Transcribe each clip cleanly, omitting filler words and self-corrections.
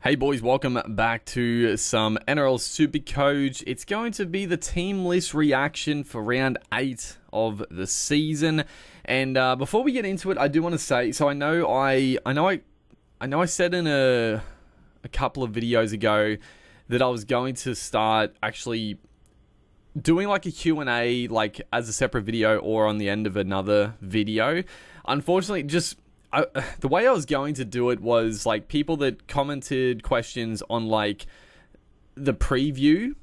Hey boys, welcome back to some Nrl Supercoach. It's going to be the team list reaction for round 8 of the season. And before we get into it, I do want to say, so I know I said in a couple of videos ago that I was going to start actually doing like a Q&A like as a separate video or on the end of another video. Unfortunately, the way I was going to do it was like people that commented questions on like the preview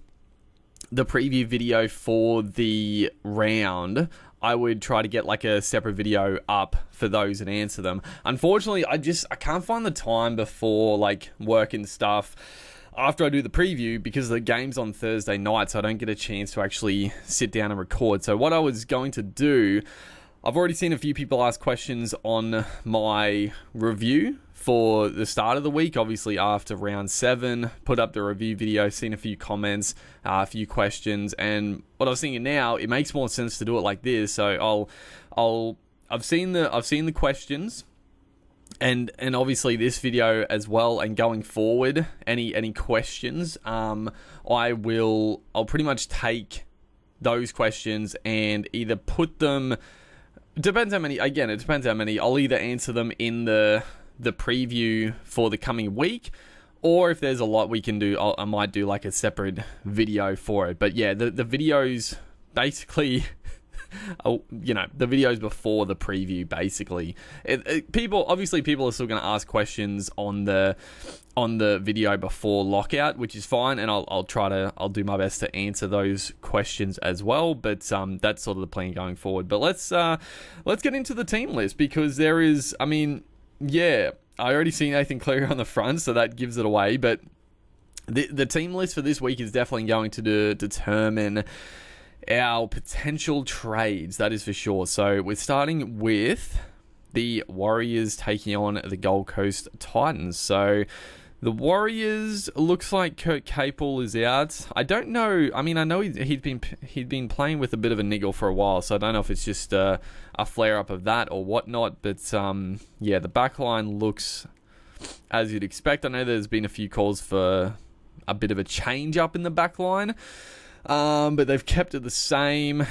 video for the round. I would try to get like a separate video up for those and answer them. Unfortunately, I can't find the time before like work and stuff after I do the preview because the game's on Thursday night, so I don't get a chance to actually sit down and record. So what I was going to do, I've already seen a few people ask questions on my review for the start of the week. Obviously, after round 7, put up the review video, seen a few comments, a few questions, and what I was thinking now, it makes more sense to do it like this. So I've seen the questions, and obviously this video as well. And going forward, any questions, I'll pretty much take those questions and either put them. Depends how many. Again, it depends how many. I'll either answer them in the preview for the coming week, or if there's a lot we can do, I might do like a separate video for it. But yeah, the videos basically, the videos before the preview basically. People are still going to ask questions on the video before lockout, which is fine, and I'll do my best to answer those questions as well. But that's sort of the plan going forward. But let's get into the team list, because there is, I already see Nathan Cleary on the front, so that gives it away. But the team list for this week is definitely going to determine our potential trades, that is for sure. So we're starting with the Warriors taking on the Gold Coast Titans. So the Warriors, looks like Kurt Capel is out. I don't know. I know he'd been playing with a bit of a niggle for a while, so I don't know if it's just a flare up of that or whatnot. But the back line looks as you'd expect. I know there's been a few calls for a bit of a change up in the back line, but they've kept it the same.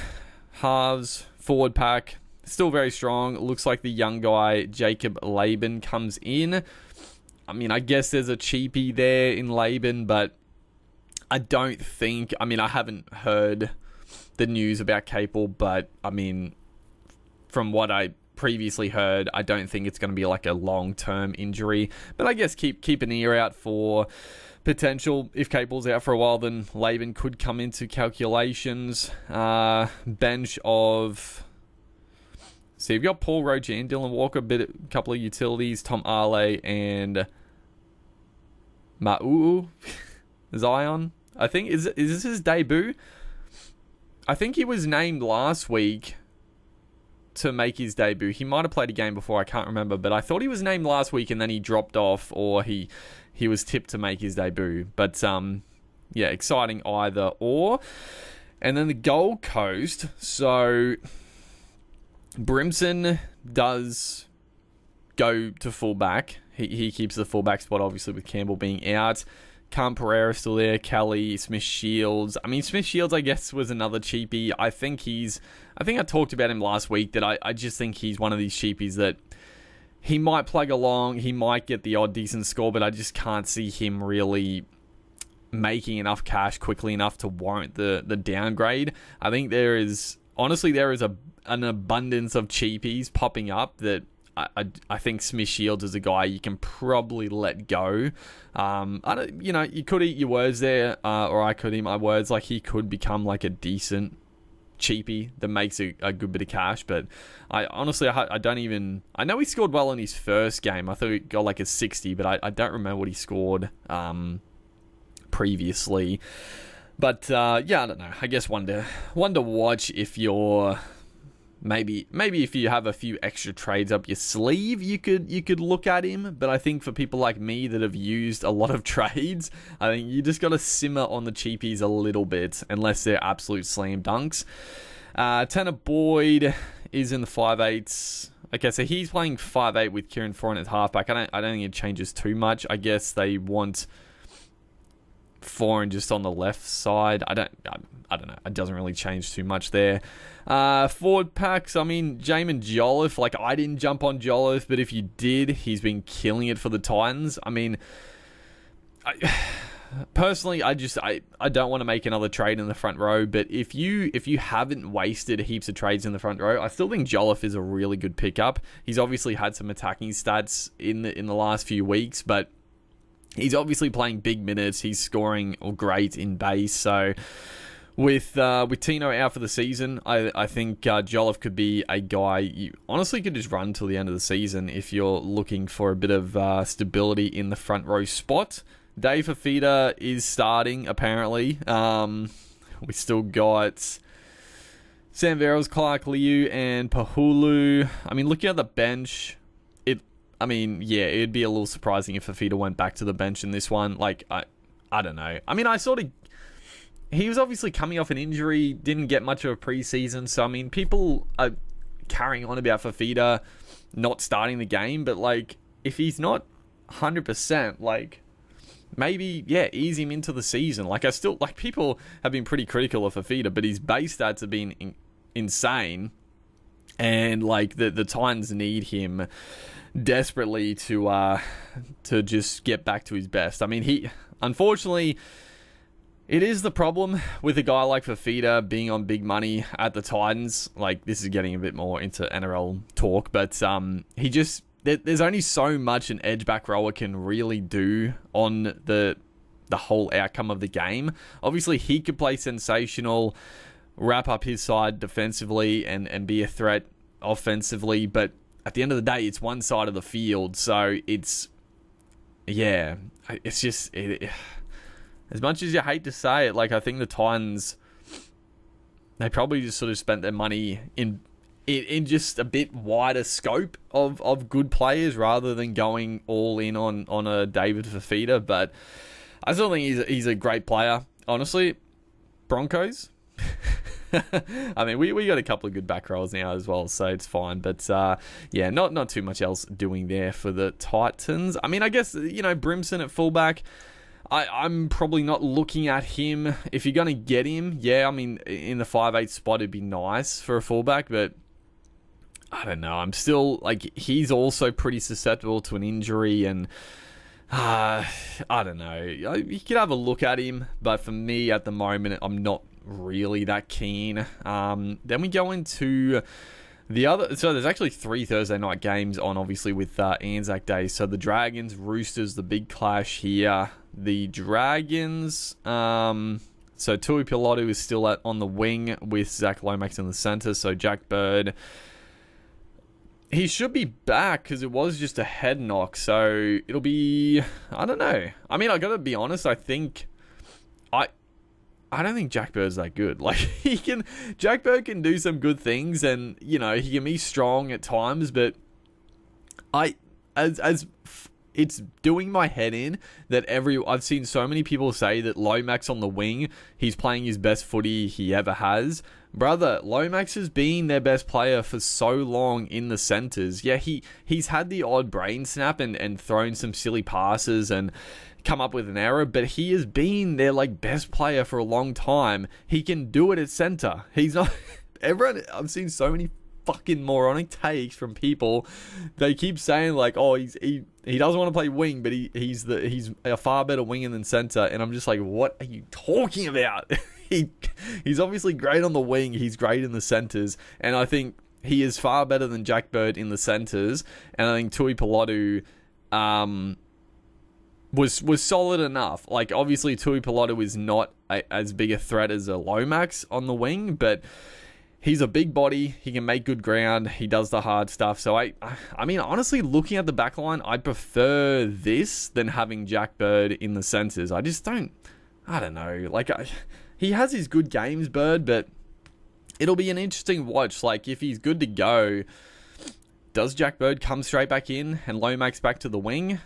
Halves, forward pack, still very strong. It looks like the young guy Jacob Laban comes in. I guess there's a cheapie there in Laban, but I don't think... I haven't heard the news about Capel, but, from what I previously heard, I don't think it's going to be like a long-term injury. But I guess keep an ear out for potential. If Capel's out for a while, then Laban could come into calculations. Bench of... So you've got Paul Roach and Dylan Walker, a couple of utilities, Tom Ale and Ma'uu Zion. I think is this his debut? I think he was named last week to make his debut. He might have played a game before, I can't remember, but I thought he was named last week and then he dropped off, or he was tipped to make his debut. But exciting either or. And then the Gold Coast, so Brimson does go to fullback. He keeps the fullback spot, obviously, with Campbell being out. Cam Pereira still there. Kelly, Smith-Shields. Smith-Shields, I guess, was another cheapie. I think I talked about him last week, that I just think he's one of these cheapies that he might plug along. He might get the odd decent score, but I just can't see him really making enough cash quickly enough to warrant the downgrade. I think there is an abundance of cheapies popping up that I think Smith-Shields is a guy you can probably let go. You could eat your words there, or I could eat my words. Like, he could become like a decent cheapie that makes a good bit of cash. But I don't even... I know he scored well in his first game. I thought he got like a 60, but I don't remember what he scored previously. But I don't know. I guess one to watch if you're... Maybe if you have a few extra trades up your sleeve, you could look at him. But I think for people like me that have used a lot of trades, I think you just got to simmer on the cheapies a little bit, unless they're absolute slam dunks. Tanner Boyd is in the 5/8 Okay, so he's playing 5'8" with Kieran Foran at halfback. I don't think it changes too much. I guess they want Foran just on the left side. I don't know. It doesn't really change too much there. Forward packs, I mean, Jamin Jolliffe, like, I didn't jump on Jolliffe, but if you did, he's been killing it for the Titans. I mean, personally, I don't want to make another trade in the front row, but if you haven't wasted heaps of trades in the front row, I still think Jolliffe is a really good pickup. He's obviously had some attacking stats in the last few weeks, but he's obviously playing big minutes. He's scoring great in base, so with Tino out for the season, I think Jolliffe could be a guy you honestly could just run till the end of the season if you're looking for a bit of stability in the front row spot. Dave Fafita is starting, apparently. We still got Sam Verrills, Clark Liu, and Pahulu. I mean, looking at the bench, it'd be a little surprising if Fafita went back to the bench in this one. Like, I don't know. I mean, he was obviously coming off an injury, didn't get much of a preseason. So, I mean, people are carrying on about Fafita not starting the game. But, like, if he's not 100%, like, maybe, ease him into the season. Like, people have been pretty critical of Fafita, but his base stats have been insane. And, like, the Titans need him desperately to just get back to his best. I mean, unfortunately, it is the problem with a guy like Fafita being on big money at the Titans. Like, this is getting a bit more into NRL talk, but there's only so much an edge back rower can really do on the whole outcome of the game. Obviously, he could play sensational, wrap up his side defensively and be a threat offensively, but at the end of the day, it's one side of the field, so it's just... As much as you hate to say it, like, I think the Titans, they probably just sort of spent their money in just a bit wider scope of good players rather than going all in on a David Fafita. But I still think he's a great player. Honestly, Broncos. I mean, we got a couple of good back rows now as well, so it's fine. But not too much else doing there for the Titans. I mean, I guess, Brimson at fullback, I'm probably not looking at him. If you're going to get him, I mean, in the 5'8" spot, it'd be nice for a fullback, but I don't know. I'm still, like, he's also pretty susceptible to an injury, and I don't know. You could have a look at him, but for me at the moment, I'm not really that keen. Then we go into the other, so there's actually 3 Thursday night games on, obviously, with Anzac Day. So the Dragons, Roosters, the big clash here. The Dragons, so Tui Pilotu is still on the wing with Zach Lomax in the centre. So Jack Bird, he should be back because it was just a head knock. So it'll be, I don't know. I mean, I got to be honest. I don't think Jack Bird's that good. Like, Jack Bird can do some good things, and he can be strong at times. But it's doing my head in that I've seen so many people say that Lomax on the wing, he's playing his best footy he ever has. Brother, Lomax has been their best player for so long in the centres. Yeah, he's had the odd brain snap and thrown some silly passes and come up with an error, but he has been their, like, best player for a long time. He can do it at centre. He's not... I've seen so many fucking moronic takes from people. They keep saying, like, oh, he doesn't want to play wing, but he's a far better winger than center. And I'm just like, what are you talking about? He's obviously great on the wing. He's great in the centers, and I think he is far better than Jack Bird in the centers. And I think Tui Pilotu was solid enough. Like, obviously Tui Pilotu is not as big a threat as a Lomax on the wing, but he's a big body. He can make good ground. He does the hard stuff. So, I mean, honestly, looking at the back line, I prefer this than having Jack Bird in the centers. I don't know. Like, he has his good games, Bird, but it'll be an interesting watch. Like, if he's good to go, does Jack Bird come straight back in and Lomax back to the wing?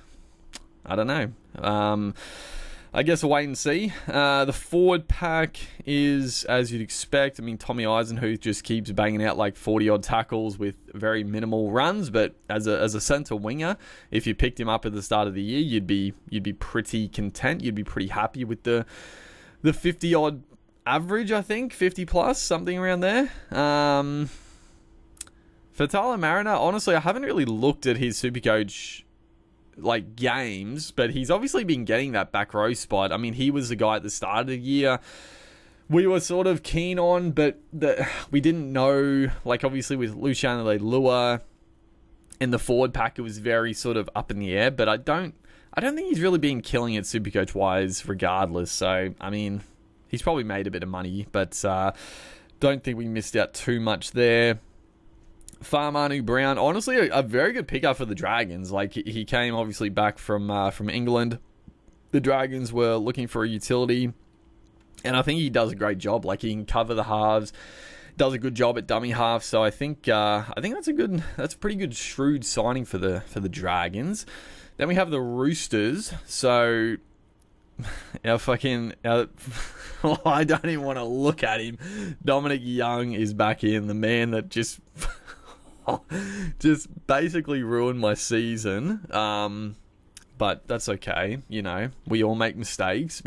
I don't know. I guess we'll wait and see. The forward pack is, as you'd expect. I mean, Tommy Eisenhuth just keeps banging out like 40-odd tackles with very minimal runs. But as a centre winger, if you picked him up at the start of the year, you'd be pretty content. You'd be pretty happy with the 50-odd average, I think. 50 plus, something around there. For Tyler Mariner, honestly, I haven't really looked at his Supercoach like games, but he's obviously been getting that back row spot. I mean, he was the guy at the start of the year we were sort of keen on, but we didn't know, like obviously with Luciano Leilua in the forward pack, it was very sort of up in the air, but I don't think he's really been killing it Supercoach wise regardless. So, I mean, he's probably made a bit of money, but don't think we missed out too much there. Farmanu Brown, honestly, a very good pickup for the Dragons. Like, he came obviously back from England. The Dragons were looking for a utility, and I think he does a great job. Like, he can cover the halves, does a good job at dummy half. So I think that's a pretty good shrewd signing for the Dragons. Then we have the Roosters. So I don't even want to look at him. Dominic Young is back in, the man that just basically ruined my season. But that's okay. You know, we all make mistakes.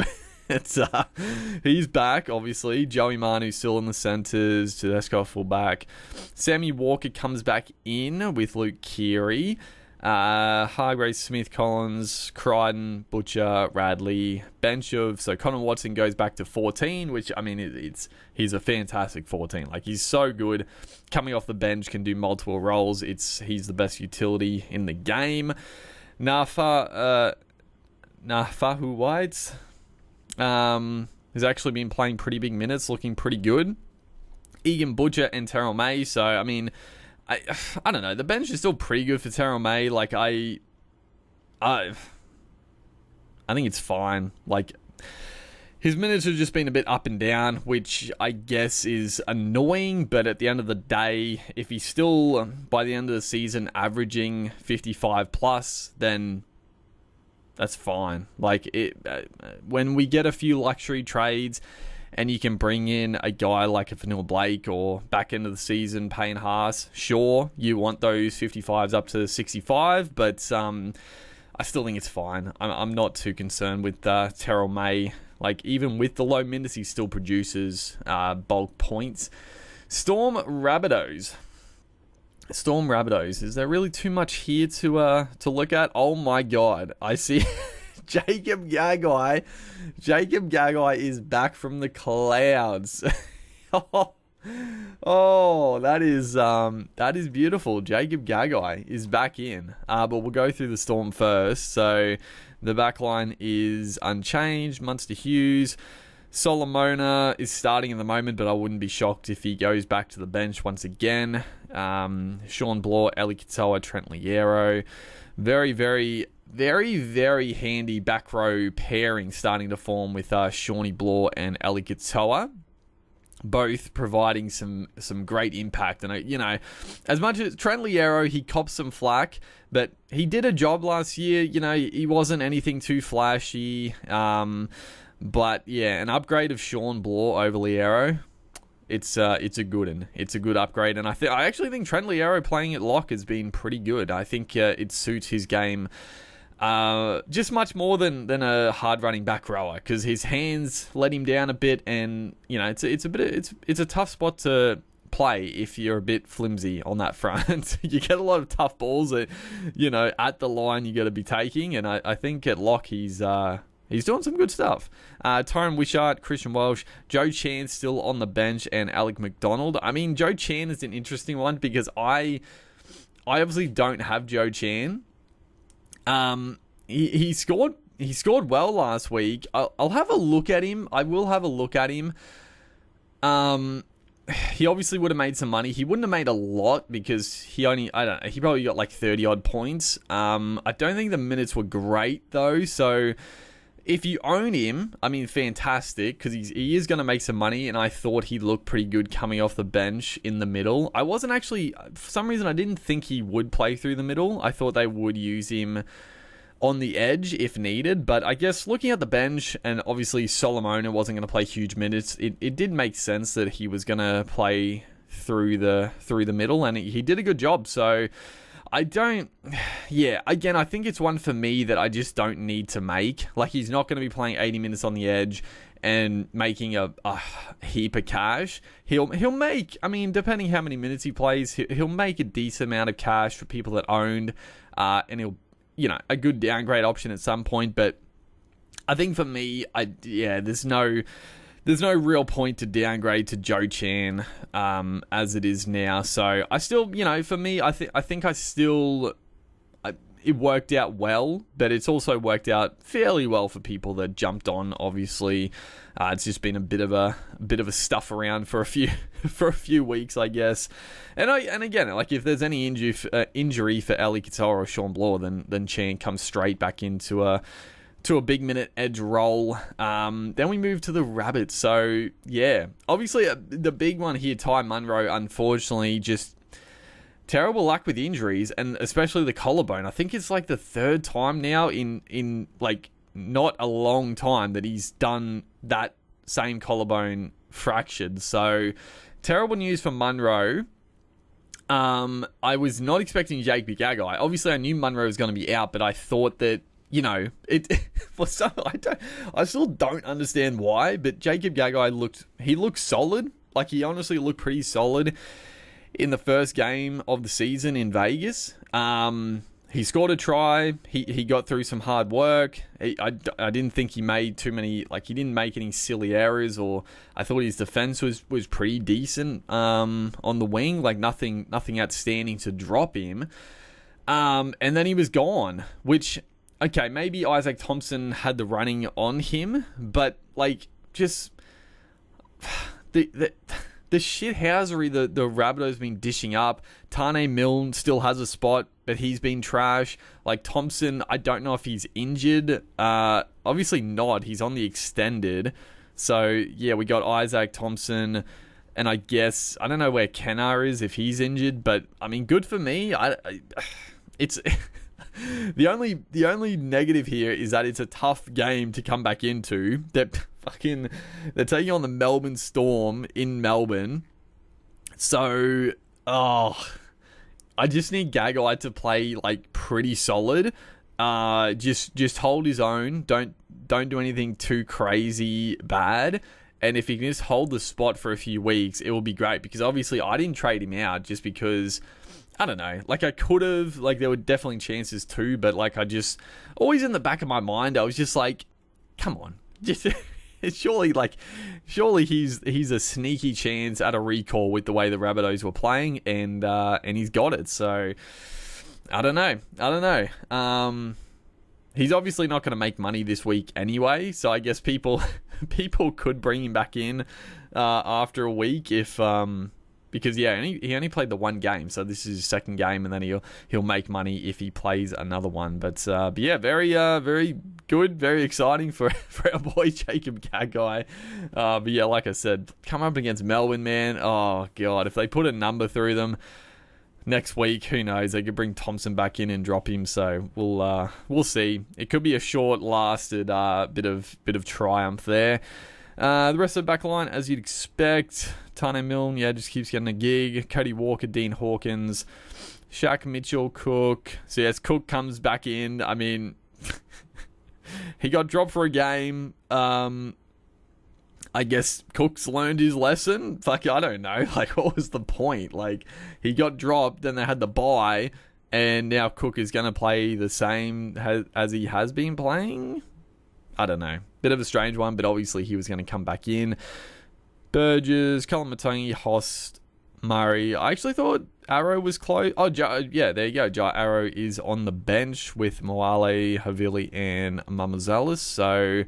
He's back, obviously. Joey Manu's still in the centres. Tedesco fullback. Sammy Walker comes back in with Luke Keary. Hargraves, Smith, Collins, Crichton, Butcher, Radley, bench of... So Connor Watson goes back to 14, which, I mean, he's a fantastic 14. Like, he's so good. Coming off the bench, can do multiple roles. He's the best utility in the game. Nafahu White has actually been playing pretty big minutes, looking pretty good. Egan Butcher and Terrell May. So, I mean... I don't know. The bench is still pretty good for Terrell May. Like, I think it's fine. Like, his minutes have just been a bit up and down, which I guess is annoying. But at the end of the day, if he's still, by the end of the season, averaging 55 plus, then that's fine. Like, when we get a few luxury trades... and you can bring in a guy like a Fanil Blake or back end of the season, Payne Haas. Sure, you want those 55s up to 65, but I still think it's fine. I'm not too concerned with Terrell May. Like, even with the low minutes, he still produces bulk points. Storm Rabbitohs. Is there really too much here to look at? Oh my God. I see... Jacob Gagai is back from the clouds. Oh, that is beautiful. Jacob Gagai is back in. But we'll go through the Storm first. So the back line is unchanged. Munster Hughes. Solomona is starting at the moment, but I wouldn't be shocked if he goes back to the bench once again. Sean Bloor, Eli Katoa, Trent Liero. Very, very... very, very handy back row pairing starting to form with Shawnee Bloor and Ali Katoa, both providing some great impact. And, you know, as much as Trent Liero, he cops some flack, but he did a job last year. You know, he wasn't anything too flashy. But, yeah, an upgrade of Sean Bloor over Liero, it's a good one. It's a good upgrade. And I actually think Trent Liero playing at lock has been pretty good. I think it suits his game just much more than a hard running back rower, because his hands let him down a bit, and you know it's a tough spot to play if you're a bit flimsy on that front. You get a lot of tough balls that, you know, at the line you got to be taking, and I think at lock he's doing some good stuff. Tyrone Wishart, Christian Welsh, Joe Chan still on the bench, and Alec McDonald. I mean, Joe Chan is an interesting one because I obviously don't have Joe Chan. He scored well last week. I'll have a look at him. I will have a look at him. He obviously would have made some money. He wouldn't have made a lot because he probably got like 30 odd points. I don't think the minutes were great though. So if you own him, I mean, fantastic, because he is going to make some money, and I thought he looked pretty good coming off the bench in the middle. I wasn't actually, for some reason, I didn't think he would play through the middle. I thought they would use him on the edge if needed. But I guess looking at the bench, and obviously Solomona wasn't going to play huge minutes, it did make sense that he was going to play through the middle, and he did a good job. So again, I think it's one for me that I just don't need to make. Like, he's not going to be playing 80 minutes on the edge and making a heap of cash. He'll make, I mean, depending how many minutes he plays, he'll make a decent amount of cash for people that owned, and he'll, a good downgrade option at some point. But I think for me, there's no real point to downgrade to Joe Chan as it is now. So I still, for me, I think it worked out well, but it's also worked out fairly well for people that jumped on. Obviously, it's just been a bit of a stuff around for a few weeks, I guess. And again, like, if there's any injury for Ali Katoa or Sean Bloor, then Chan comes straight back into a big minute edge role. Then we move to the Rabbits. So yeah, obviously the big one here, Ty Munro, unfortunately, just terrible luck with injuries, and especially the collarbone. I think it's like the third time now in like not a long time that he's done that same collarbone fractured. So terrible news for Munro. I was not expecting Jake Gagai. Obviously, I knew Munro was going to be out, but I thought that, I still don't understand why, but Jacob Gagai looked solid. Like, he honestly looked pretty solid in the first game of the season in Vegas. He scored a try. He got through some hard work. I didn't think he made too many, like, he didn't make any silly errors, or I thought his defense was pretty decent on the wing, like nothing outstanding to drop him. And then he was gone, which, okay, maybe Isaac Thompson had the running on him, but like, just the shithousery the Rabbitohs been dishing up. Tane Milne still has a spot, but he's been trash. Like, Thompson, I don't know if he's injured. Obviously not. He's on the extended. So yeah, we got Isaac Thompson, and I guess I don't know where Kennar is, if he's injured. But I mean, good for me. It's the only negative here is that it's a tough game to come back into. They're taking on the Melbourne Storm in Melbourne. So, I just need Gagai to play like pretty solid. Just hold his own. Don't do anything too crazy bad. And if he can just hold the spot for a few weeks, it will be great. Because obviously I didn't trade him out just because, I don't know, like, I could have, like, there were definitely chances too, but like, I just, always in the back of my mind, I was just like, come on, just surely he's a sneaky chance at a recall with the way the Rabbitohs were playing, and he's got it. So I don't know. He's obviously not going to make money this week anyway, so I guess people could bring him back in after a week if because he only played the one game, so this is his second game, and then he'll make money if he plays another one. But yeah, very good, very exciting for our boy Jacob Gagai. But yeah, like I said, come up against Melbourne, man. Oh god, if they put a number through them next week, who knows? They could bring Thompson back in and drop him. So we'll see. It could be a short-lasted bit of triumph there. The rest of the back line, as you'd expect, Tane Milne, just keeps getting a gig. Cody Walker, Dean Hawkins, Shaq Mitchell, Cook. So yes, Cook comes back in. I mean, he got dropped for a game. I guess Cook's learned his lesson. Fuck, I don't know. Like, what was the point? Like, he got dropped, then they had the bye, and now Cook is going to play the same as he has been playing? I don't know. Bit of a strange one, but obviously he was going to come back in. Burgess, Cullen Matongi, Host, Murray. I actually thought Arrow was close. Oh, yeah, there you go. Jai Arrow is on the bench with Moale, Havili, and Mamazalis. So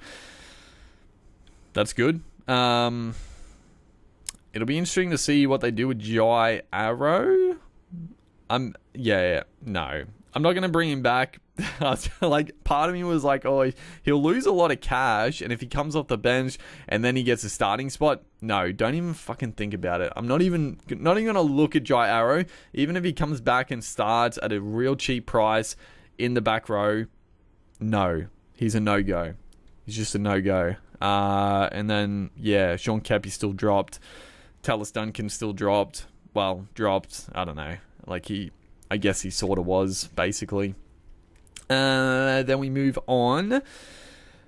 that's good. It'll be interesting to see what they do with Jai Arrow. No. I'm not going to bring him back. Like, part of me was like, oh, he'll lose a lot of cash, and if he comes off the bench and then he gets a starting spot, no, don't even fucking think about it. I'm not even going to look at Jai Arrow. Even if he comes back and starts at a real cheap price in the back row, no. He's a no-go. He's just a no-go. And then, yeah, Sean Keppie still dropped. Tallis Duncan still dropped. Well, dropped. I don't know. Like, I guess he sort of was, basically. Then we move on.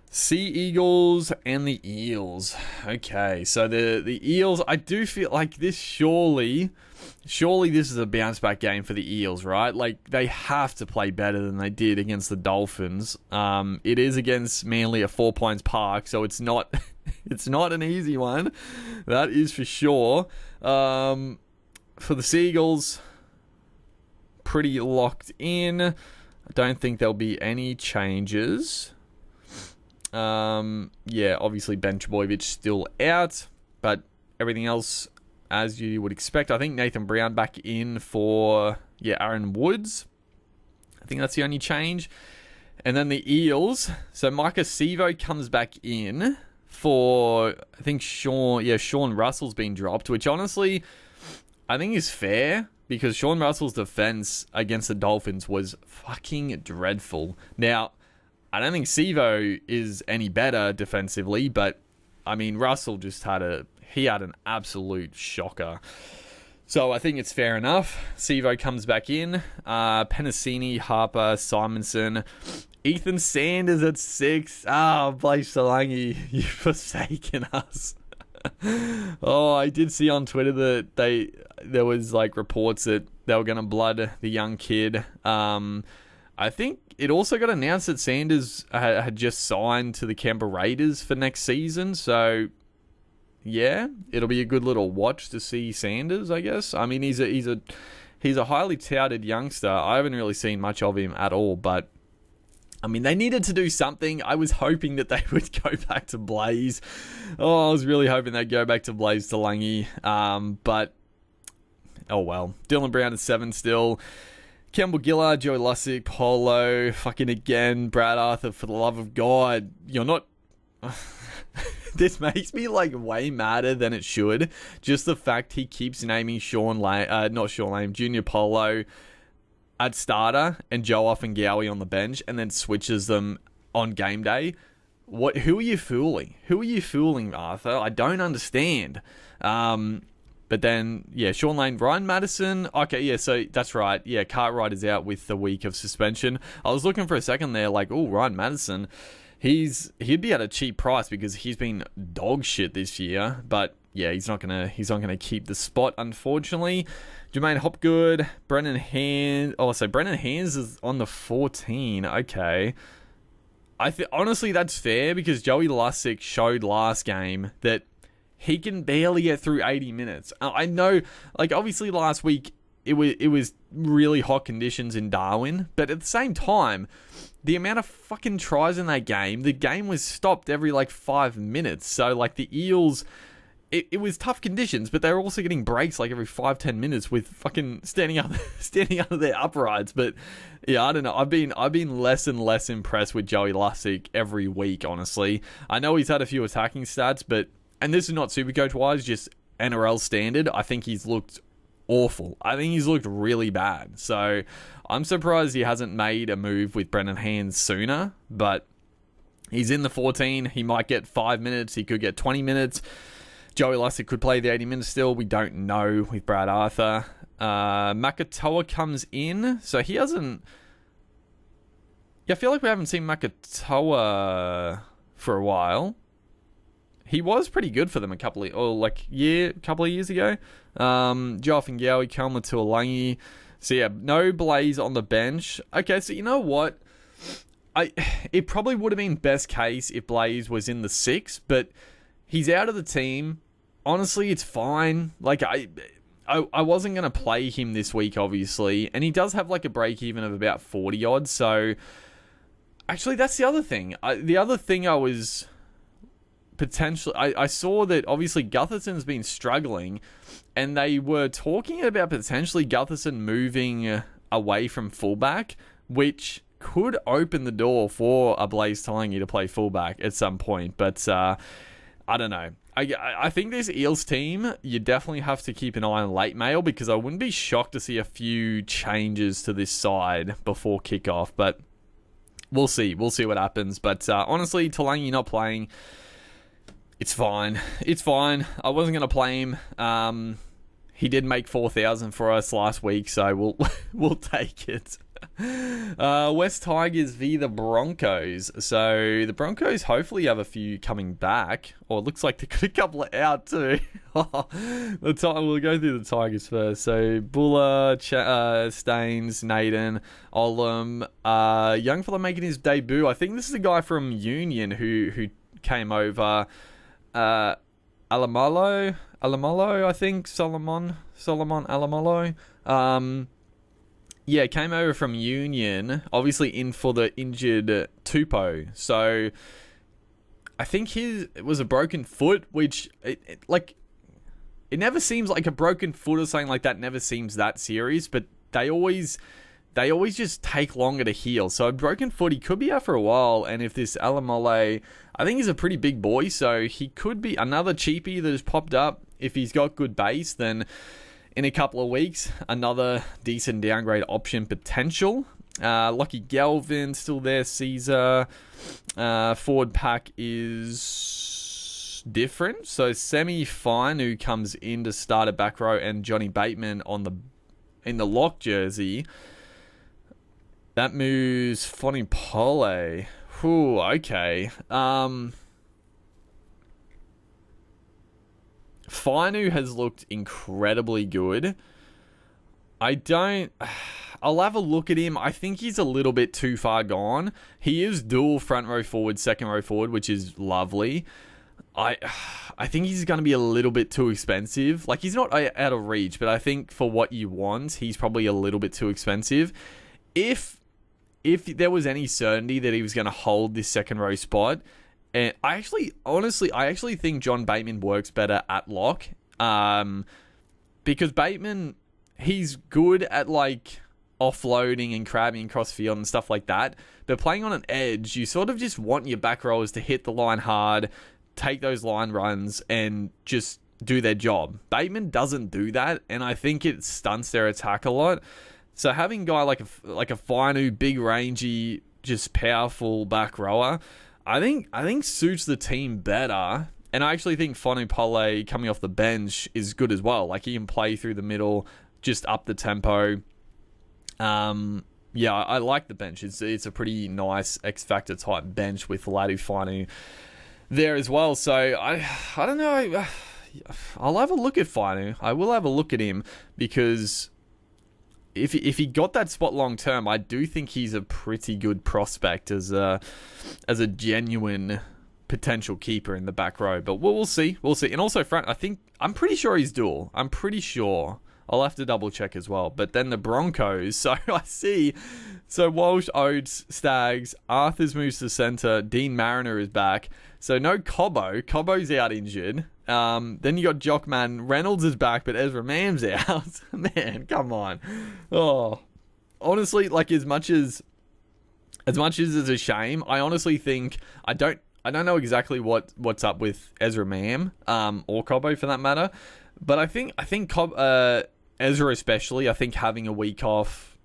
Sea Eagles and the Eels. Okay, so the Eels, I do feel like this surely this is a bounce back game for the Eels, right? Like, they have to play better than they did against the Dolphins. It is against Manly at 4 Points Park, so it's not it's not an easy one. That is for sure. For the Sea Eagles, pretty locked in. I don't think there'll be any changes. Yeah, obviously Ben Trbojevic still out, but everything else as you would expect. I think Nathan Brown back in for Aaron Woods. I think that's the only change. And then the Eels. So Micah Sevo comes back in for, I think Sean Russell's been dropped, which honestly I think is fair because Sean Russell's defense against the Dolphins was fucking dreadful. Now, I don't think Sevo is any better defensively, but I mean, Russell just had an absolute shocker. So I think it's fair enough. Sevo comes back in. Penasini, Harper, Simonson, Ethan Sanders at 6. Blaise Solangi, you've forsaken us. Oh, I did see on Twitter that there was like reports that they were going to blood the young kid. I think it also got announced that Sanders had just signed to the Canberra Raiders for next season. So, yeah, it'll be a good little watch to see Sanders, I guess. I mean, he's a highly touted youngster. I haven't really seen much of him at all, but I mean, they needed to do something. I was hoping that they would go back to Blaze. Oh, I was really hoping they'd go back to Blaise Solangi. But, oh well. Dylan Brown at 7 still. Campbell Gillard, Joe Lussick, Polo, fucking again, Brad Arthur, for the love of God. You're not... This makes me, like, way madder than it should. Just the fact he keeps naming Junior Polo at starter and Joe Offengowie on the bench and then switches them on game day. Who are you fooling? Who are you fooling, Arthur? I don't understand. But then, yeah, Sean Lane, Ryan Madison. Okay, yeah, so that's right. Yeah, Cartwright is out with the week of suspension. I was looking for a second there, like, oh, Ryan Madison. He'd be at a cheap price because he's been dog shit this year. But yeah, he's not gonna keep the spot, unfortunately. Jermaine Hopgood, Brennan Hands. Oh, so Brennan Hands is on the 14. Okay. Honestly, that's fair because Joey Lussick showed last game that he can barely get through 80 minutes. I know, like, obviously last week it was really hot conditions in Darwin, but at the same time, the amount of fucking tries in that game, the game was stopped every, like, 5 minutes. So, like, the Eels, it was tough conditions, but they were also getting breaks, like, every 5-10 minutes with fucking standing under their uprights. But, yeah, I don't know. I've been less and less impressed with Joey Lussick every week, honestly. I know he's had a few attacking stats, but... And this is not Supercoach-wise, just NRL standard. I think he's looked awful. I think he's looked really bad. So I'm surprised he hasn't made a move with Brennan Hands sooner. But he's in the 14. He might get 5 minutes. He could get 20 minutes. Joey Lussick could play the 80 minutes still. We don't know with Brad Arthur. Makatoa comes in. So he hasn't... Yeah, I feel like we haven't seen Makatoa for a while. He was pretty good for them a couple of years ago. Joe Offengowie, Kalma Tuolangi. So yeah, no Blaze on the bench. Okay, so you know what? It probably would have been best case if Blaze was in the 6, but he's out of the team. Honestly, it's fine. Like, I wasn't going to play him this week, obviously. And he does have like a break even of about 40 odd. So actually, that's the other thing. The other thing I was... potentially, I saw that obviously Gutherson's been struggling and they were talking about potentially Gutherson moving away from fullback, which could open the door for a Blaise Solangi to play fullback at some point. But I don't know. I think this Eels team, you definitely have to keep an eye on late mail because I wouldn't be shocked to see a few changes to this side before kickoff. But we'll see. We'll see what happens. But honestly, Talangi not playing, it's fine. It's fine. I wasn't going to play him. He did make 4,000 for us last week, so we'll take it. West Tigers v the Broncos. So the Broncos hopefully have a few coming back. Or it looks like they got a couple out too. We'll go through the Tigers first. So Buller, Staines, Naden, Olam, young fella making his debut. I think this is a guy from Union who came over. Alamalo, I think. Solomon Alamalo. Yeah, came over from Union, obviously in for the injured Tupou. So I think it was a broken foot, which it never seems like a broken foot or something like that. Never seems that serious, but they always just take longer to heal. So a broken foot, he could be out for a while. And if this Alamale, I think he's a pretty big boy, so he could be another cheapie that has popped up. If he's got good base, then in a couple of weeks, another decent downgrade option potential. Lucky Galvin still there. Caesar. Forward pack is different. So Semi Fine, who comes in to start a back row, and Johnny Bateman in the lock jersey. That moves Fonny Pole. Whew, okay. Fainu has looked incredibly good. I'll have a look at him. I think he's a little bit too far gone. He is dual front row forward, second row forward, which is lovely. I think he's going to be a little bit too expensive. Like, he's not out of reach, but I think for what you want, he's probably a little bit too expensive. If there was any certainty that he was going to hold this second row spot, and I actually think John Bateman works better at lock. Because Bateman, he's good at like offloading and crabbing across field and stuff like that. But playing on an edge, you sort of just want your back rowers to hit the line hard, take those line runs, and just do their job. Bateman doesn't do that, and I think it stunts their attack a lot. So having a guy like a Fainu, big rangy, just powerful back rower, I think suits the team better. And I actually think Fonu Pole coming off the bench is good as well. Like, he can play through the middle, just up the tempo. Yeah, I like the bench. It's a pretty nice X-Factor type bench with Ladu Finu there as well. So I don't know. I'll have a look at Finu. I will have a look at him, because if he got that spot long term, I do think he's a pretty good prospect as a genuine potential keeper in the back row. But we'll see. And also front, I'm pretty sure he's dual. I'm pretty sure. I'll have to double check as well. But then the Broncos, so I see. So Walsh, Oates, Staggs, Arthur's moves to center, Dean Mariner is back. So no Cobbo. Cobbo's out injured. Then you got Jockman. Reynolds is back, but Ezra Mam's out. Man, come on. Oh, honestly, like, as much as it's a shame, I honestly think I don't know exactly what's up with Ezra Mam, or Cobbo for that matter. But I think Ezra especially, I think having a week off,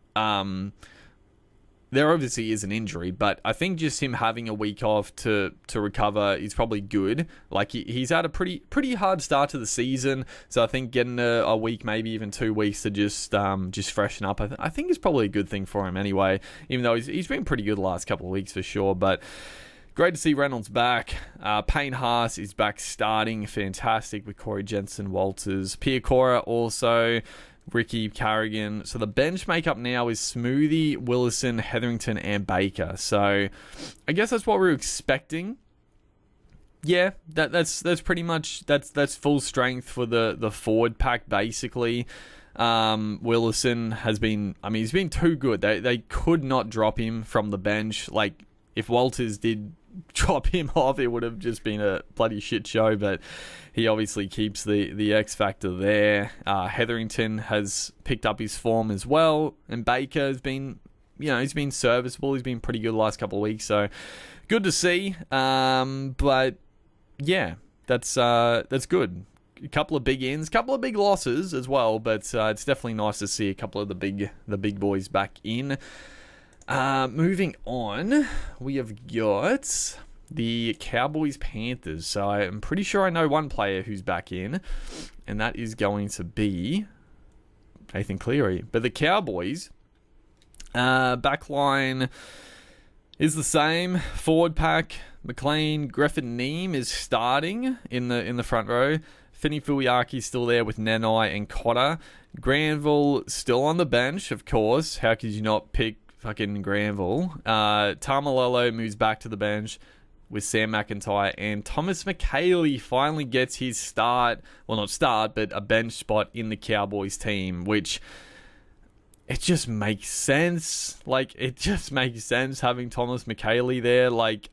there obviously is an injury, but I think just him having a week off to recover is probably good. Like, he's had a pretty hard start to the season, so I think getting a week, maybe even 2 weeks to just freshen up, I think is probably a good thing for him anyway. Even though he's been pretty good the last couple of weeks for sure, but great to see Reynolds back. Payne Haas is back starting, fantastic, with Corey Jensen, Walters, Piacora also. Ricky Carrigan. So the bench makeup now is Smoothie, Willison, Hetherington, and Baker. So I guess that's what we're expecting. Yeah, that's pretty much that's full strength for the forward pack basically. Willison has been, he's been too good. They could not drop him from the bench. Like, if Walters did drop him off, it would have just been a bloody shit show, but he obviously keeps the X factor there. Hetherington has picked up his form as well, and Baker has been, he's been serviceable. He's been pretty good the last couple of weeks, so good to see. But yeah, that's good. A couple of big ins, couple of big losses as well, but it's definitely nice to see a couple of the big boys back in. Moving on, we have got the Cowboys-Panthers. So I'm pretty sure I know one player who's back in, and that is going to be Nathan Cleary. But the Cowboys, backline is the same. Forward pack, McLean, Griffin, Neem is starting in the front row. Finney Fuiaki's still there with Nanai and Cotter. Granville still on the bench, of course. How could you not pick fucking Granville? Tamalolo moves back to the bench with Sam McIntyre, and Thomas McHaley finally gets his start. Well, not start, but a bench spot in the Cowboys team, which it just makes sense. Like, it just makes sense having Thomas McHaley there. Like,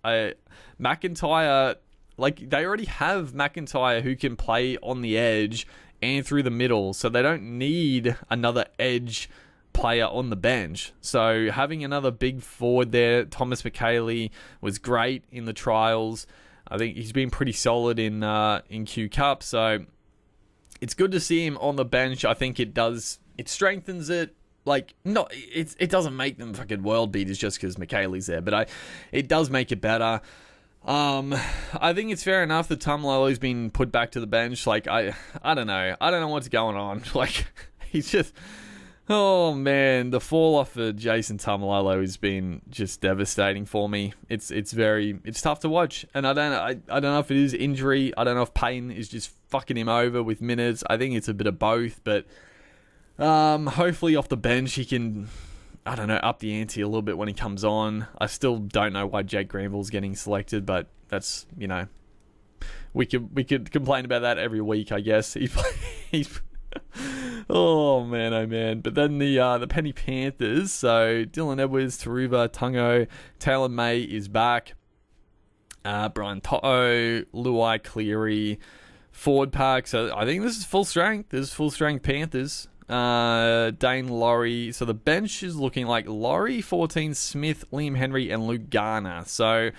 McIntyre, like, they already have McIntyre who can play on the edge and through the middle, so they don't need another edge player on the bench. So having another big forward there, Thomas McHaley was great in the trials. I think he's been pretty solid in Q Cup, so it's good to see him on the bench. I think it strengthens it. Like, no, it doesn't make them fucking world beaters just because McHaley's there, but it does make it better. I think it's fair enough that Tamalolo's been put back to the bench. Like, I don't know. I don't know what's going on. Like, he's just... Oh man, the fall off of Jason Tamalolo has been just devastating for me. It's tough to watch, and I don't know if it is injury. I don't know if pain is just fucking him over with minutes. I think it's a bit of both, but hopefully off the bench he can, I don't know, up the ante a little bit when he comes on. I still don't know why Jake Granville's getting selected, but that's, you know, we could complain about that every week, I guess. He's oh man. But then the Penny Panthers, so Dylan Edwards, Taruva, Tungo, Taylor May is back. Brian To'o, Luai, Cleary, forward pack. So I think this is full strength. This is full strength Panthers. Dane Laurie. So the bench is looking like Laurie, 14, Smith, Liam Henry, and Luke Garner. So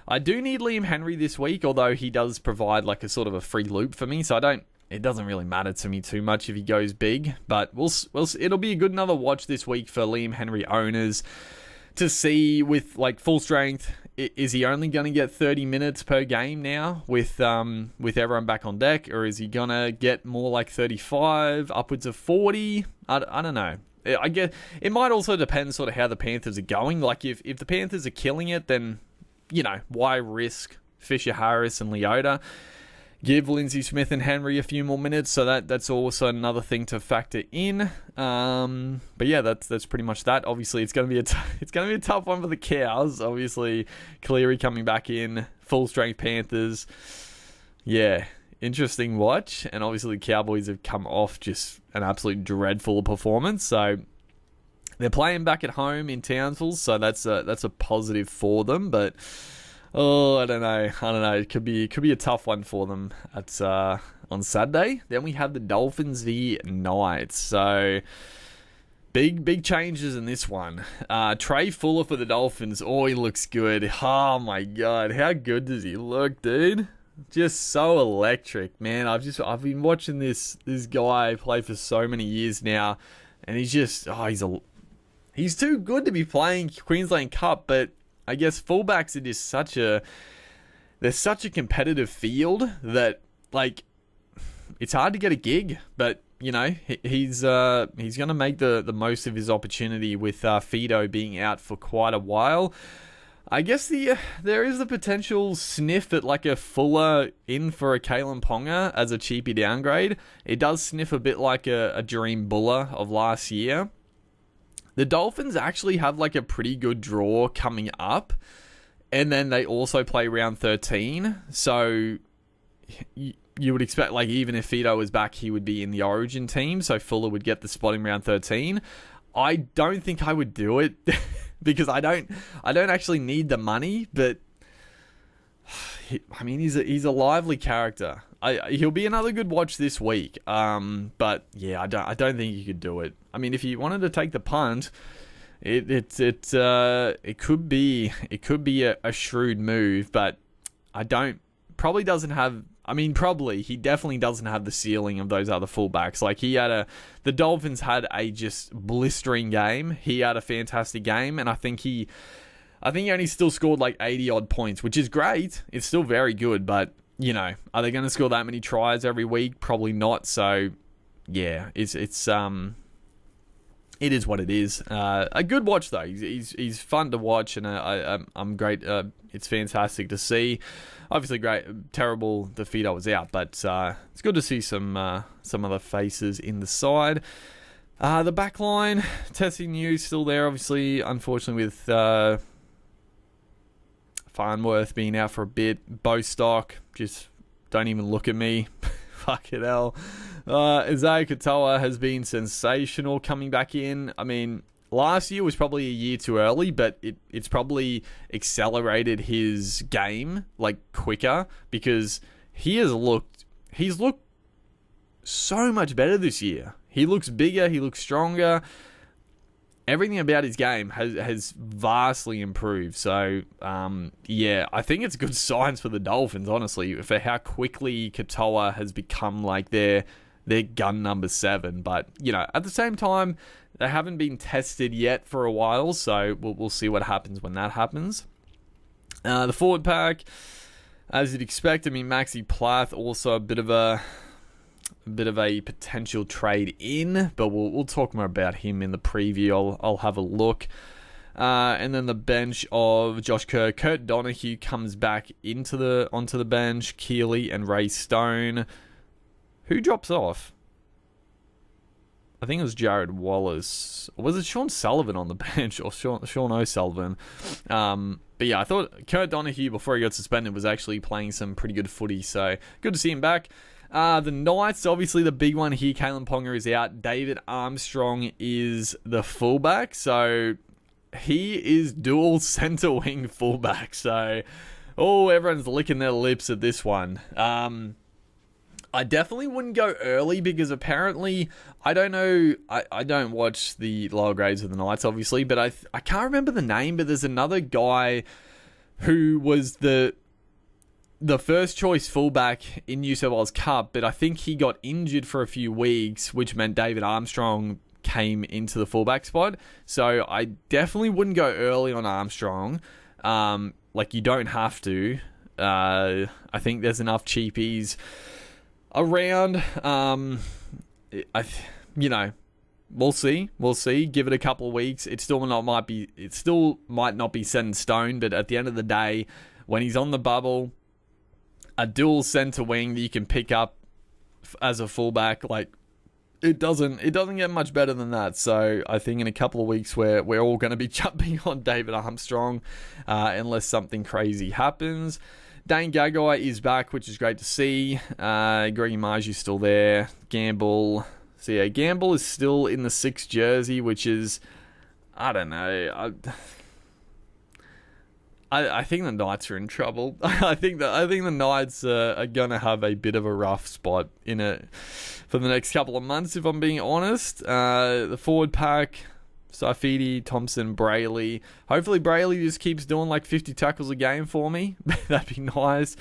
I do need Liam Henry this week, although he does provide like a sort of a free loop for me. So it doesn't really matter to me too much if he goes big, but it'll be a good another watch this week for Liam Henry owners to see with like full strength. Is he only going to get 30 minutes per game now with everyone back on deck, or is he going to get more like 35, upwards of 40? I don't know. I guess it might also depend sort of how the Panthers are going. Like if the Panthers are killing it, then, you know, why risk Fisher Harris and Leota? Give Lindsay Smith and Henry a few more minutes, so that's also another thing to factor in. But yeah, that's pretty much that. Obviously, it's going to be a tough one for the Cows. Obviously, Cleary coming back in, full strength Panthers. Yeah, interesting watch. And obviously, the Cowboys have come off just an absolute dreadful performance. So they're playing back at home in Townsville, so that's a positive for them. But oh, I don't know. It could be a tough one for them at on Saturday. Then we have the Dolphins v Knights. So big changes in this one. Trey Fuller for the Dolphins. Oh, he looks good. Oh my god, how good does he look, dude? Just so electric, man. I've been watching this guy play for so many years now, and he's just he's too good to be playing Queensland Cup, but I guess fullbacks it is there's such a competitive field that, like, it's hard to get a gig, but you know, he's going to make the most of his opportunity with Fido being out for quite a while. I guess there is the potential sniff at like a Fuller in for a Kalen Ponga as a cheapy downgrade. It does sniff a bit like a Dream Buller of last year. The Dolphins actually have like a pretty good draw coming up, and then they also play round 13. So you would expect, like, even if Fido was back, he would be in the Origin team, so Fuller would get the spot in round 13. I don't think I would do it because I don't actually need the money, but I mean, he's a lively character. He'll be another good watch this week. But yeah, I don't think you could do it. I mean, if you wanted to take the punt, it could be a shrewd move, but probably doesn't have I mean, probably. He definitely doesn't have the ceiling of those other fullbacks. Like, the Dolphins had a just blistering game. He had a fantastic game, and I think he only still scored like 80 odd points, which is great. It's still very good, but, you know, are they going to score that many tries every week? Probably not. So, yeah, it is what it is. A good watch though. He's fun to watch, and I'm great. It's fantastic to see. Obviously, terrible defeat I was out, but it's good to see some other faces in the side. The back line, Tessie New still there. Obviously, unfortunately with Farnworth being out for a bit. Bostock, just don't even look at me. Fuck it, hell. Isaiah Katoa has been sensational coming back in. I mean, last year was probably a year too early, but it's probably accelerated his game like quicker, because he's looked so much better this year. He looks bigger, he looks stronger. Everything about his game has vastly improved. So, yeah, I think it's good signs for the Dolphins, honestly, for how quickly Katoa has become like their gun number 7. But, you know, at the same time, they haven't been tested yet for a while, so we'll see what happens when that happens. The forward pack, as you'd expect, I mean, Maxi Plath, also a bit of a potential trade in, but we'll talk more about him in the preview. I'll have a look. And then the bench of Josh Kerr. Kurt Donahue comes back onto the bench. Keeley and Ray Stone. Who drops off? I think it was Jared Wallace. Or was it Sean Sullivan on the bench? Or Sean O'Sullivan? But yeah, I thought Kurt Donahue, before he got suspended, was actually playing some pretty good footy. So good to see him back. The Knights, obviously the big one here. Kalen Ponga is out. David Armstrong is the fullback. So he is dual centre wing fullback. So, everyone's licking their lips at this one. I definitely wouldn't go early, because apparently, I don't know, I don't watch the lower grades of the Knights, obviously, but I can't remember the name, but there's another guy who was the first choice fullback in New South Wales Cup, but I think he got injured for a few weeks, which meant David Armstrong came into the fullback spot. So I definitely wouldn't go early on Armstrong. Like, you don't have to. I think there's enough cheapies around. We'll see. Give it a couple of weeks. It still might not be set in stone, but at the end of the day, when he's on the bubble, a dual center wing that you can pick up as a fullback, like, it doesn't get much better than that. So I think in a couple of weeks we're all going to be jumping on David Armstrong, unless something crazy happens. Dane Gagai is back, which is great to see. Greggy Margie's still there. Gamble. So yeah, Gamble is still in the 6 jersey, which is, I don't know. I think the Knights are in trouble. I think the Knights are gonna have a bit of a rough spot in it for the next couple of months, if I'm being honest. The forward pack, Saifidi, Thompson, Brayley. Hopefully Brayley just keeps doing like 50 tackles a game for me. That'd be nice.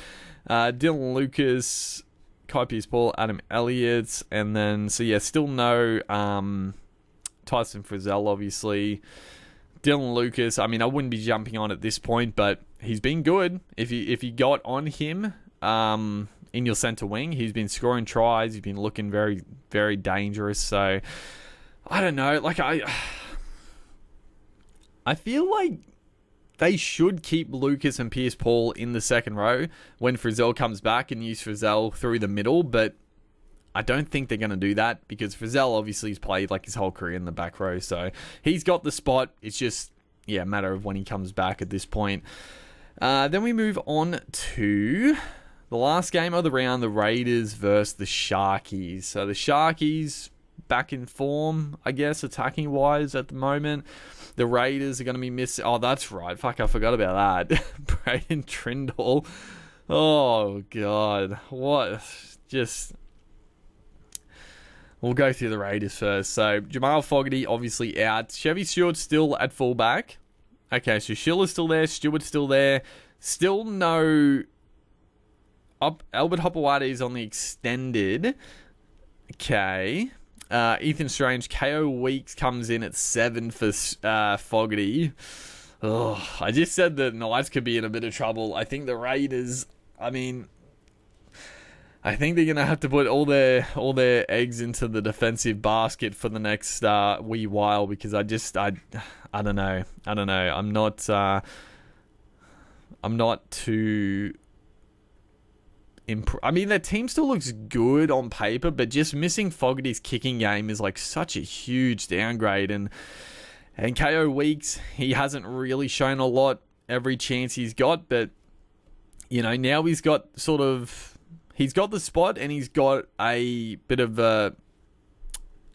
Dylan Lucas, Kai Pearce-Paul, Adam Elliott, and then still no Tyson Frizzell, obviously. Dylan Lucas, I mean, I wouldn't be jumping on at this point, but he's been good. If you got on him in your centre wing, he's been scoring tries. He's been looking very, very dangerous. So, I don't know. Like, I feel like they should keep Lucas and Pearce-Paul in the second row when Frizzell comes back and use Frizzell through the middle, but I don't think they're going to do that, because Frizzell obviously has played like his whole career in the back row, so he's got the spot. It's just, a matter of when he comes back at this point. Then we move on to the last game of the round, the Raiders versus the Sharkies. So the Sharkies back in form, I guess, attacking-wise at the moment. The Raiders are going to be missing... Oh, that's right. Fuck, I forgot about that. Braden Trindle. Oh, God. What? Just... We'll go through the Raiders first. So, Jamal Fogarty obviously out. Chevy Stewart's still at fullback. Okay, so Schiller's still there. Stewart's still there. Still no... Albert Hopewade is on the extended. Okay. Ethan Strange, KO Weeks comes in at 7 for Fogarty. Oh, I just said the Knights could be in a bit of trouble. I think the Raiders, I think they're going to have to put all their eggs into the defensive basket for the next wee while, because I don't know. I'm not too... their team still looks good on paper, but just missing Fogarty's kicking game is like such a huge downgrade. And KO Weeks, he hasn't really shown a lot every chance he's got, but now he's got he's got the spot, and he's got a bit of an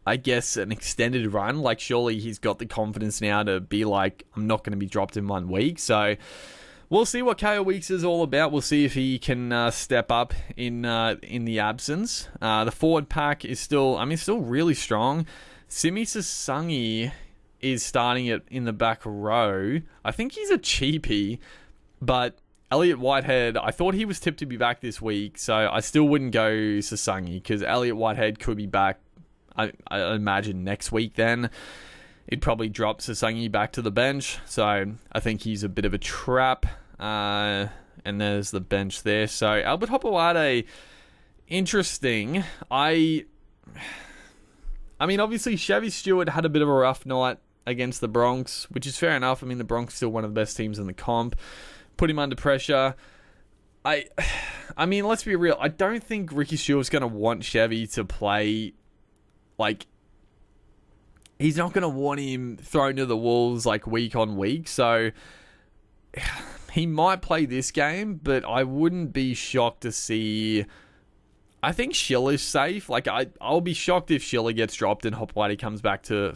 extended run. Like, surely he's got the confidence now to be like, I'm not going to be dropped in 1 week. So we'll see what KO Weeks is all about. We'll see if he can step up in the absence. The forward pack is still really strong. Simi Sasangi is starting it in the back row. I think he's a cheapie, but Elliot Whitehead, I thought he was tipped to be back this week, so I still wouldn't go Sasangi, because Elliot Whitehead could be back, I imagine, next week then. It'd probably drop Sasangi back to the bench, so I think he's a bit of a trap. And there's the bench there. So Albert Hopewade, interesting. Obviously Chevy Stewart had a bit of a rough night against the Bronx, which is fair enough. The Bronx still one of the best teams in the comp. Put him under pressure. Let's be real. I don't think Ricky Stewart's going to want Chevy to play, he's not going to want him thrown to the wolves week on week. So he might play this game, but I wouldn't be shocked to see... I think Schiller's safe. I'll be shocked if Schiller gets dropped and Hopewade comes back to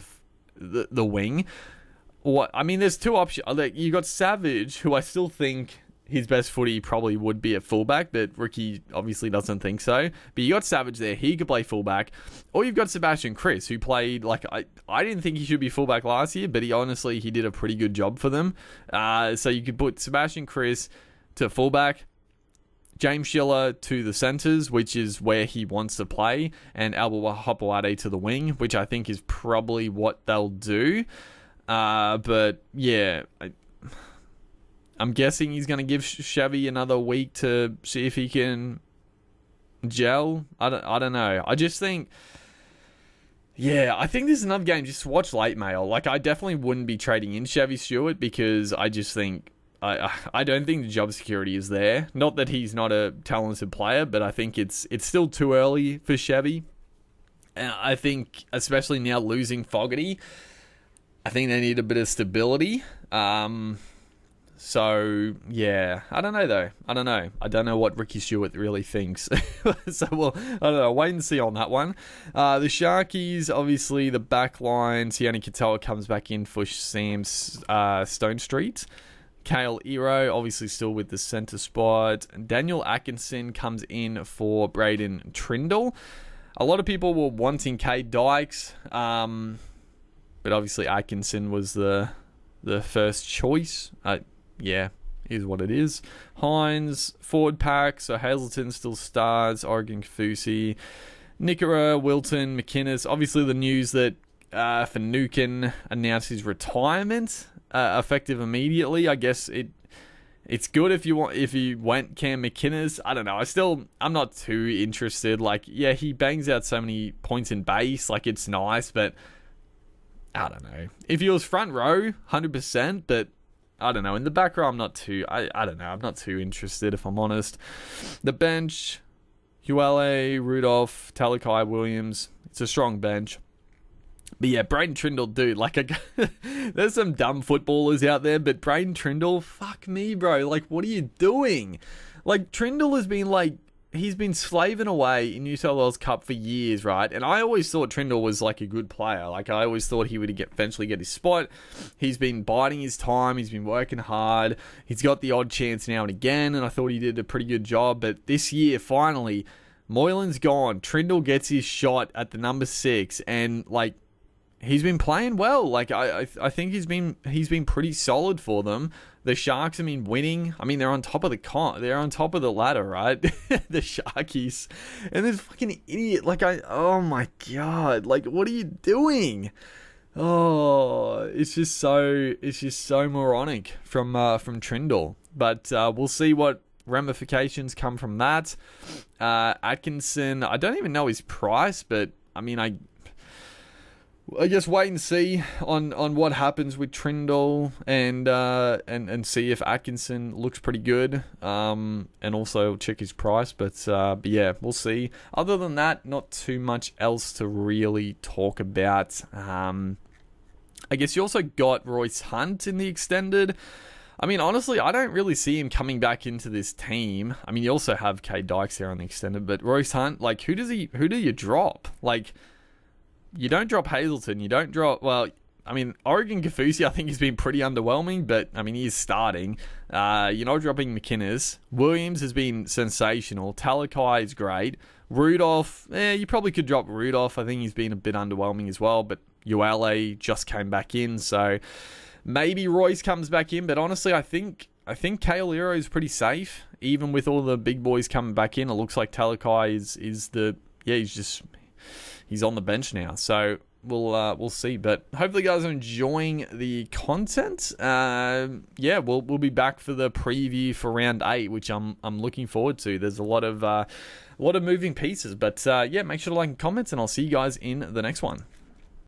the wing. There's two options. You got Savage, who I still think his best footy probably would be at fullback, but Ricky obviously doesn't think so. But you got Savage there. He could play fullback. Or you've got Sebastian Chris, who played... I didn't think he should be fullback last year, but he did a pretty good job for them. So you could put Sebastian Chris to fullback, James Schiller to the centres, which is where he wants to play, and Albert Hopewade to the wing, which I think is probably what they'll do. But yeah, I'm guessing he's going to give Chevy another week to see if he can gel. I don't know. I just think... Yeah, I think this is another game. Just watch late mail. I definitely wouldn't be trading in Chevy Stewart, because I just think... I don't think the job security is there. Not that he's not a talented player, but I think it's still too early for Chevy. And I think, especially now losing Fogarty, I think they need a bit of stability. So, yeah. I don't know, though. I don't know what Ricky Stewart really thinks. So, I don't know. Wait and see on that one. The Sharkies, obviously, the back line. Sione Katoa comes back in for Sam Stone Street. Kale Ero, obviously still with the centre spot. Daniel Atkinson comes in for Braden Trindle. A lot of people were wanting Cade Dykes, but obviously Atkinson was the first choice. Yeah, is what it is. Hines, forward pack, so Hazleton still stars, Oregon Kafusi, Nickera, Wilton, McInnes. Obviously the news that Finucane announced his retirement, effective immediately. I guess it's good if you went Cam McInnes. I don't know. I'm not too interested. Yeah, he bangs out so many points in base. It's nice, but I don't know. If he was front row, 100%, but I don't know. In the back row, I'm not too... I don't know. I'm not too interested, if I'm honest. The bench, Huele, Rudolph, Talakai, Williams. It's a strong bench. But yeah, Braden Trindle, dude, there's some dumb footballers out there, but Braden Trindle, fuck me, bro. What are you doing? Trindle has been, he's been slaving away in New South Wales Cup for years, right? And I always thought Trindle was, a good player. I always thought he would eventually get his spot. He's been biding his time. He's been working hard. He's got the odd chance now and again, and I thought he did a pretty good job. But this year, finally, Moylan's gone. Trindle gets his shot at the number 6, and, he's been playing well. I think he's been pretty solid for them. The Sharks have been winning. I mean, they're on top of they're on top of the ladder, right? The Sharkies. And this fucking idiot, oh my God, like, what are you doing? Oh, it's just so moronic from Trindle. But we'll see what ramifications come from that. Atkinson, I don't even know his price, but I mean, I guess wait and see on what happens with Trindle and see if Atkinson looks pretty good. And also check his price. But yeah, we'll see. Other than that, not too much else to really talk about. I guess you also got Royce Hunt in the extended. I mean, honestly, I don't really see him coming back into this team. I mean, you also have K Dykes there on the extended, but Royce Hunt, like, who do you drop? Like, you don't drop Hazleton. You don't drop, well, I mean, Oregon Kaufusi, I think, has been pretty underwhelming, but, I mean, he is starting. You're not dropping McInnes. Williams has been sensational. Talakai is great. Rudolph, you probably could drop Rudolph. I think he's been a bit underwhelming as well, but ULA just came back in, so maybe Royce comes back in, but honestly, I think Kale Lero is pretty safe, even with all the big boys coming back in. It looks like Talakai he's on the bench now, so we'll see. But hopefully, you guys are enjoying the content. Yeah, we'll be back for the preview for round 8, which I'm looking forward to. There's a lot of moving pieces, but yeah, make sure to like and comment, and I'll see you guys in the next one.